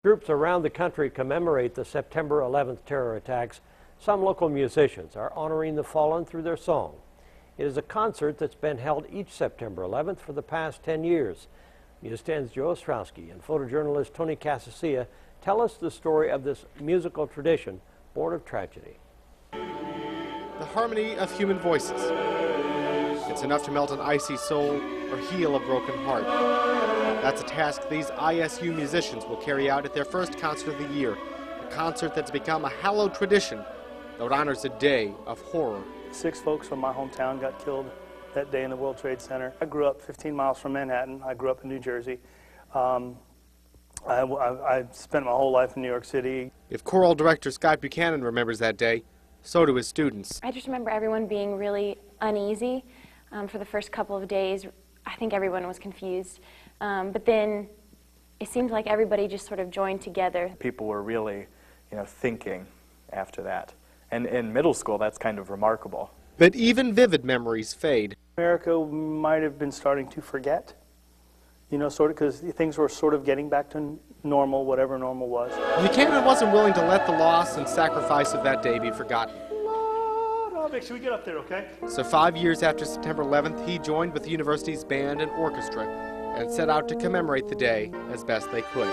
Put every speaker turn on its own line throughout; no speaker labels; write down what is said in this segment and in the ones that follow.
Groups around the country commemorate the September 11th terror attacks. Some local musicians are honoring the fallen through their song. It is a concert that's been held each September 11th for the past 10 years. News 10's Joe Ostrowski and photojournalist Tony Casasilla tell us the story of this musical tradition born of tragedy.
The harmony of human voices. It's enough to melt an icy soul or heal a broken heart. That's a task these ISU musicians will carry out at their first concert of the year, a concert that's become a hallowed tradition that honors a day of horror.
6 folks from my hometown got killed that day in the World Trade Center. I grew up 15 miles from Manhattan. I grew up in New Jersey. I spent my whole life in New York City.
If choral director Scott Buchanan remembers that day, so do his students.
I just remember everyone being really uneasy for the first couple of days. I think everyone was confused. But then it seemed like everybody just sort of joined together.
People were really, thinking after that. And in middle school, that's kind of remarkable.
But even vivid memories fade.
America might have been starting to forget, sort of, because things were sort of getting back to normal, whatever normal was.
Buchanan wasn't willing to let the loss and sacrifice of that day be forgotten.
I'll make sure we get up there, okay?
So 5 years after September 11th, he joined with the university's band and orchestra and set out to commemorate the day as best they could.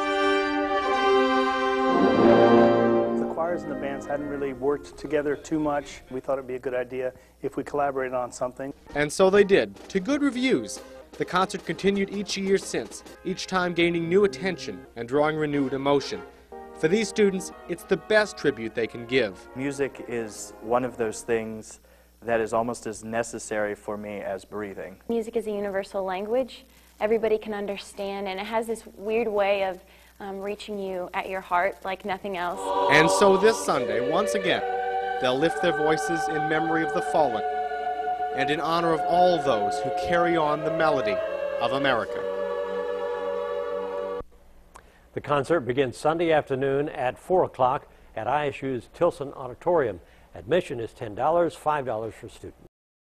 The choirs and the bands hadn't really worked together too much. We thought it'd be a good idea if we collaborated on something.
And so they did, to good reviews. The concert continued each year since, each time gaining new attention and drawing renewed emotion. For these students, it's the best tribute they can give.
Music is one of those things that is almost as necessary for me as breathing.
Music is a universal language. Everybody can understand, and it has this weird way of reaching you at your heart like nothing else.
And so this Sunday, once again, they'll lift their voices in memory of the fallen and in honor of all those who carry on the melody of America.
The concert begins Sunday afternoon at 4 o'clock at ISU's Tilson Auditorium. Admission is $10, $5 for students.